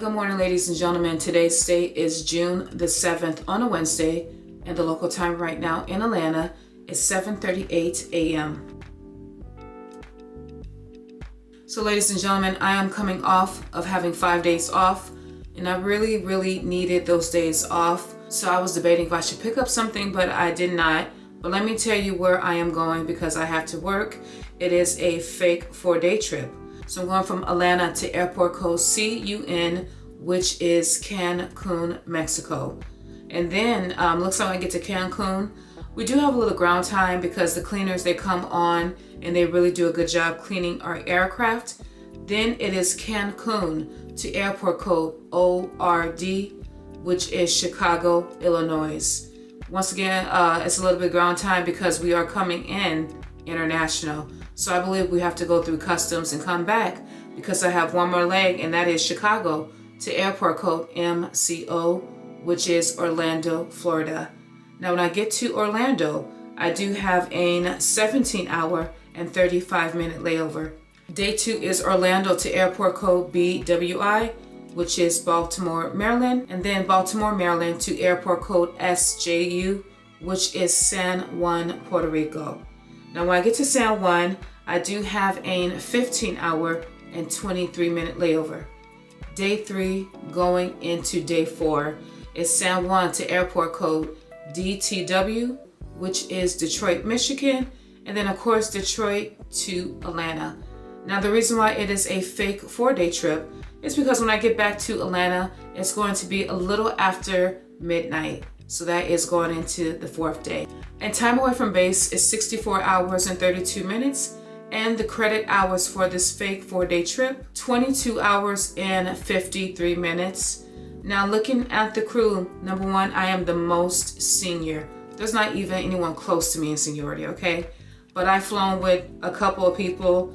Good morning, ladies and gentlemen. Today's date is June the 7th on a Wednesday, and the local time right now in Atlanta is 7:38 a.m. So ladies and gentlemen, I am coming off of having 5 days off, and I really needed those days off. So I was debating if I should pick up something, but I did not. But let me tell you where I am going because I have to work. It is a fake 4-day trip. So I'm going from Atlanta to airport code CUN, which is Cancun, Mexico. And then looks like when I get to Cancun, we do have a little ground time because the cleaners, they come on and they really do a good job cleaning our aircraft. Then it is Cancun to airport code ORD, which is Chicago, Illinois. Once again, it's a little bit ground time because we are coming in international. So I believe we have to go through customs and come back because I have one more leg, and that is Chicago to airport code MCO, which is Orlando, Florida. Now when I get to Orlando, I do have a 17-hour and 35-minute layover. Day 2 is Orlando to airport code BWI, which is Baltimore, Maryland, and then Baltimore, Maryland to airport code SJU, which is San Juan, Puerto Rico. Now when I get to San Juan, I do have a 15-hour and 23-minute layover. Day 3 going into day 4 is San Juan to airport code DTW, which is Detroit, Michigan, and then of course Detroit to Atlanta. Now the reason why it is a fake 4-day trip is because when I get back to Atlanta, it's going to be a little after midnight. So that is going into the 4th day. And time away from base is 64 hours and 32 minutes. And the credit hours for this fake 4-day trip, 22 hours and 53 minutes. Now looking at the crew, number 1, I am the most senior. There's not even anyone close to me in seniority, okay? But I've flown with a couple of people.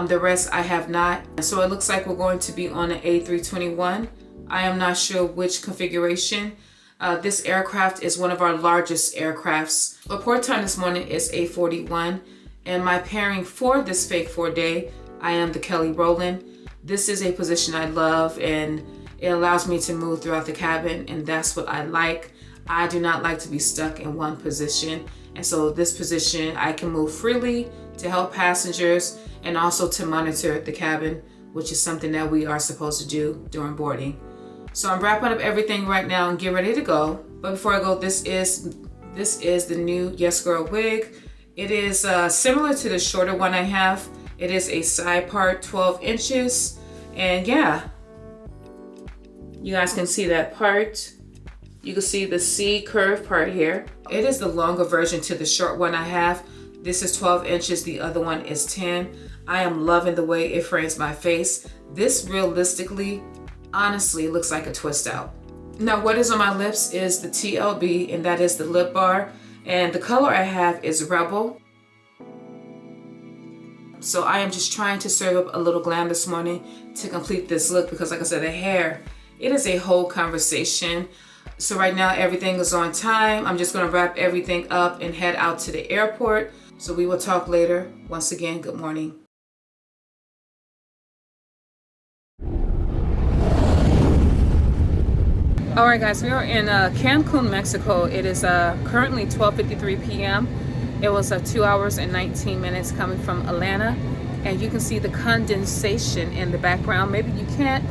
The rest I have not. So it looks like we're going to be on an A321. I am not sure which configuration. This aircraft is one of our largest aircrafts. Report time this morning is 8:41, and my pairing for this fake 4-day, I am the Kelly Rowland. This is a position I love, and it allows me to move throughout the cabin, and that's what I like. I do not like to be stuck in one position, and so this position I can move freely to help passengers and also to monitor the cabin, which is something that we are supposed to do during boarding. So I'm wrapping up everything right now and get ready to go. But before I go, this is the new YASGRL wig. It is similar to the shorter one I have. It is a side part, 12 inches. And yeah, you guys can see that part. You can see the C curve part here. It is the longer version to the short one I have. This is 12 inches, the other one is 10. I am loving the way it frames my face. This realistically, honestly, looks like a twist out. Now what is on my lips is the TLB, and that is the lip bar. And the color I have is Rebel. So I am just trying to serve up a little glam this morning to complete this look because like I said, the hair, it is a whole conversation. So right now everything is on time. I'm just gonna wrap everything up and head out to the airport. So we will talk later. Once again, good morning. All right, guys, we are in Cancun, Mexico. It is currently 12:53 p.m. It was 2 hours and 19 minutes coming from Atlanta, and you can see the condensation in the background. Maybe you can't,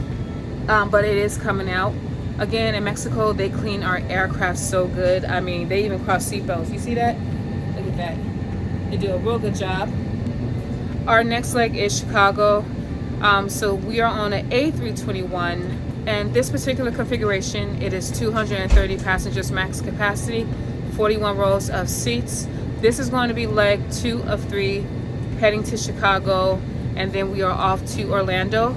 but it is coming out. Again, in Mexico, they clean our aircraft so good. I mean, they even cross seatbelts. You see that? Look at that. They do a real good job. Our next leg is Chicago. So we are on an A321. And this particular configuration, it is 230 passengers max capacity, 41 rows of seats. This is going to be leg 2 of 3 heading to Chicago, and then we are off to Orlando.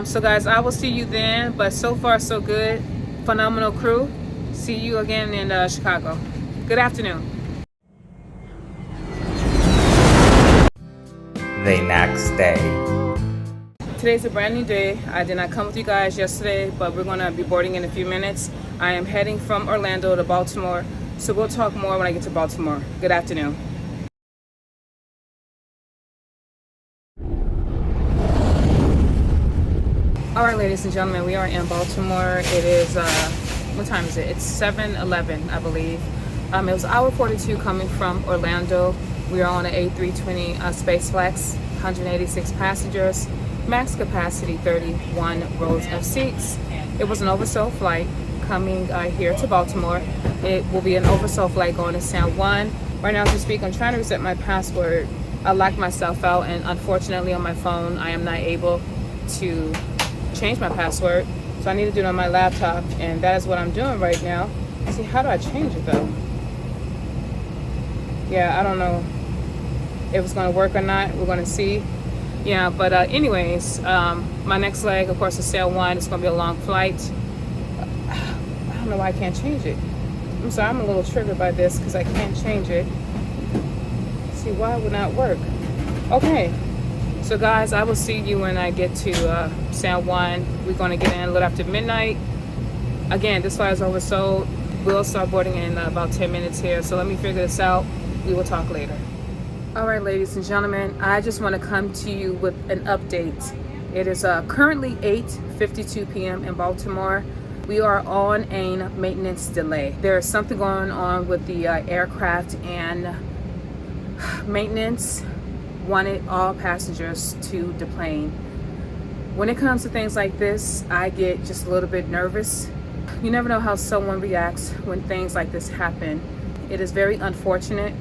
So guys, I will see you then, but so far so good. Phenomenal crew. See you again in Chicago. Good afternoon. The next day. Today's a brand new day. I did not come with you guys yesterday, but we're going to be boarding in a few minutes. I am heading from Orlando to Baltimore, so we'll talk more when I get to Baltimore. Good afternoon. All right, ladies and gentlemen, we are in Baltimore. It is, what time is it? It's 7:11, I believe. It was hour 42 coming from Orlando. We are on an A320 SpaceFlex, 186 passengers, max capacity 31 rows of seats. It was an oversold flight coming here to Baltimore. It will be an oversold flight going to San Juan. Right now as we speak, I'm trying to reset my password. I locked myself out, and unfortunately on my phone, I am not able to change my password, so I need to do it on my laptop, and that is what I'm doing right now. See, how do I change it though? Yeah, I don't know if it's going to work or not. We're going to see. Yeah, but anyways, my next leg, of course, is San Juan. It's going to be a long flight. I don't know why I can't change it. I'm sorry, I'm a little triggered by this because I can't change it. Let's see, why it would not work? Okay. So guys, I will see you when I get to San Juan. We're going to get in a little after midnight. Again, this flight is oversold. We'll start boarding in about 10 minutes here. So let me figure this out. We will talk later. All right, ladies and gentlemen, I just want to come to you with an update. It is currently 8:52 p.m. in Baltimore. We are on a maintenance delay. There is something going on with the aircraft, and maintenance wanted all passengers to deplane. When it comes to things like this, I get just a little bit nervous. You never know how someone reacts when things like this happen. It is very unfortunate.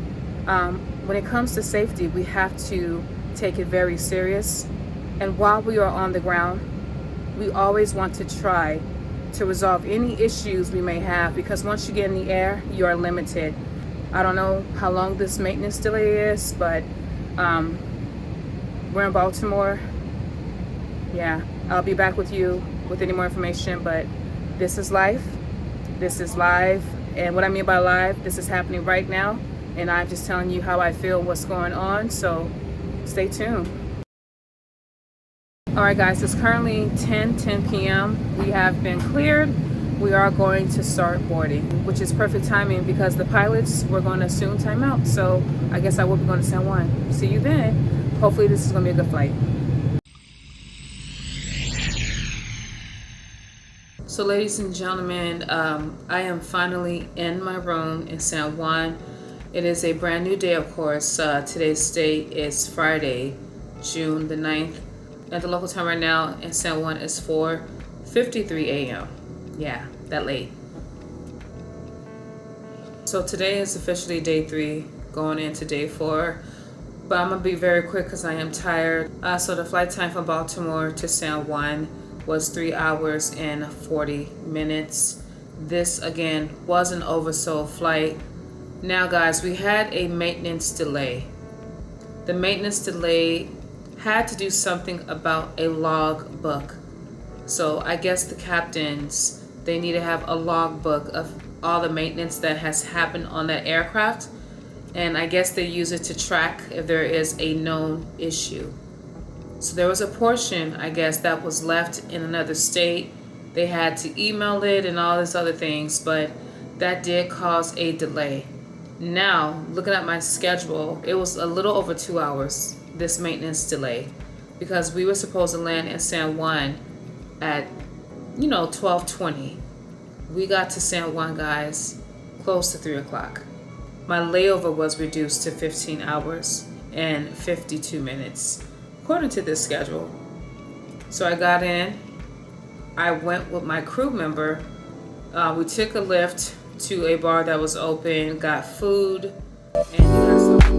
When it comes to safety, we have to take it very serious. And while we are on the ground, we always want to try to resolve any issues we may have, because once you get in the air, you are limited. I don't know how long this maintenance delay is, but we're in Baltimore. Yeah, I'll be back with you with any more information, but this is life. This is live. And what I mean by live, this is happening right now. And I'm just telling you how I feel, what's going on. So stay tuned. All right, guys, it's currently 10 p.m. We have been cleared. We are going to start boarding, which is perfect timing because the pilots were going to soon time out. So I guess I will be going to San Juan. See you then. Hopefully this is going to be a good flight. So ladies and gentlemen, I am finally in my room in San Juan. It is a brand new day, of course. Today's date is Friday, June the 9th. At the local time right now in San Juan is 4:53 a.m. Yeah, that late. So today is officially day 3, going into day 4. But I'm going to be very quick because I am tired. So the flight time from Baltimore to San Juan was 3 hours and 40 minutes. This, again, was an oversold flight. Now, guys, we had a maintenance delay. The maintenance delay had to do something about a log book. So I guess the captains, they need to have a log book of all the maintenance that has happened on that aircraft. And I guess they use it to track if there is a known issue. So there was a portion, I guess, that was left in another state. They had to email it and all this other things, but that did cause a delay. Now, looking at my schedule, it was a little over 2 hours, this maintenance delay, because we were supposed to land in San Juan at, 12:20. We got to San Juan, guys, close to 3 o'clock. My layover was reduced to 15 hours and 52 minutes, according to this schedule. So I got in, I went with my crew member, we took a lift to a bar that was open, got food, and got some.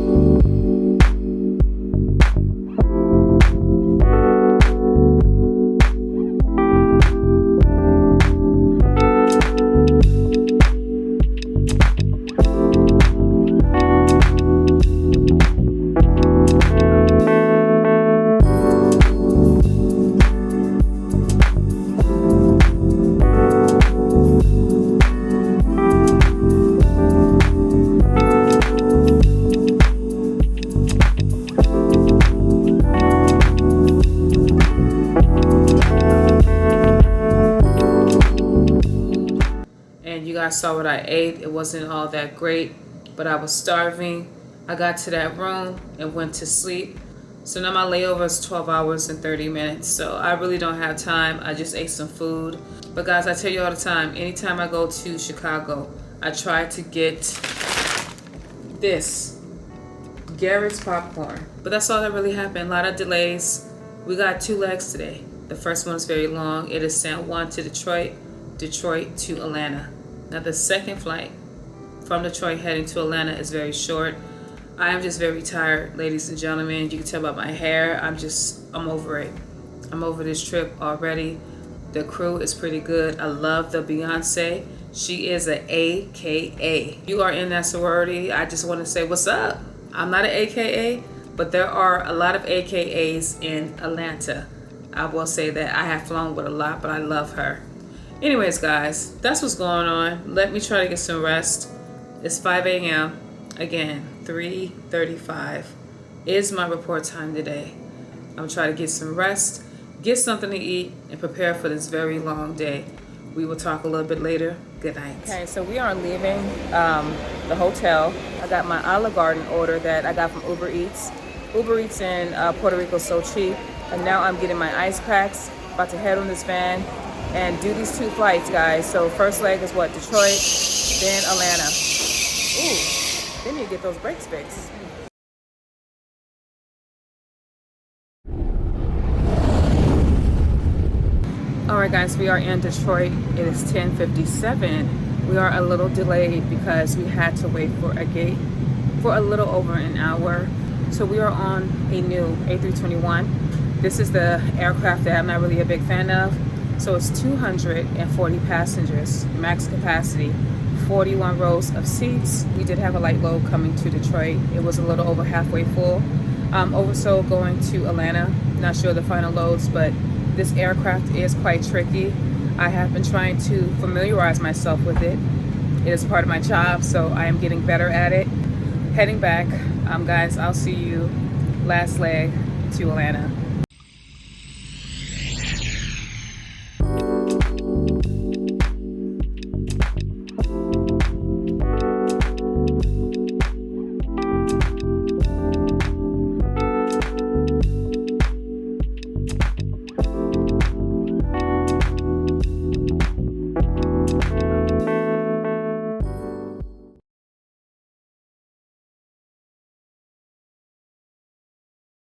I saw what I ate. It wasn't all that great, but I was starving. I got to that room and went to sleep. So now my layover is 12 hours and 30 minutes. So I really don't have time. I just ate some food. But guys, I tell you all the time, anytime I go to Chicago, I try to get this, Garrett's popcorn. But that's all that really happened. A lot of delays. We got 2 legs today. The first one is very long. It is San Juan to Detroit, Detroit to Atlanta. Now the second flight from Detroit heading to Atlanta is very short. I am just very tired, ladies and gentlemen. You can tell by my hair. I'm over it. I'm over this trip already. The crew is pretty good. I love the Beyonce. She is an AKA. You are in that sorority. I just want to say what's up. I'm not an AKA, but there are a lot of AKAs in Atlanta. I will say that. I have flown with a lot, but I love her. Anyways, guys, that's what's going on. Let me try to get some rest. It's 5 a.m. Again, 3:35 is my report time today. I'm gonna try to get some rest, get something to eat, and prepare for this very long day. We will talk a little bit later. Good night. Okay, so we are leaving the hotel. I got my Olive Garden order that I got from Uber Eats. Uber Eats in Puerto Rico is so cheap. And now I'm getting my ice packs, about to head on this van and do these 2 flights, guys. So first leg is what? Detroit, then Atlanta. Ooh, they need to get those brakes fixed. All right, guys, we are in Detroit. It is 10:57. We are a little delayed because we had to wait for a gate for a little over an hour. So we are on a new A321. This is the aircraft that I'm not really a big fan of. So it's 240 passengers, max capacity, 41 rows of seats. We did have a light load coming to Detroit. It was a little over halfway full. Also going to Atlanta. Not sure the final loads, but this aircraft is quite tricky. I have been trying to familiarize myself with it. It is part of my job, so I am getting better at it. Heading back, guys, I'll see you last leg to Atlanta.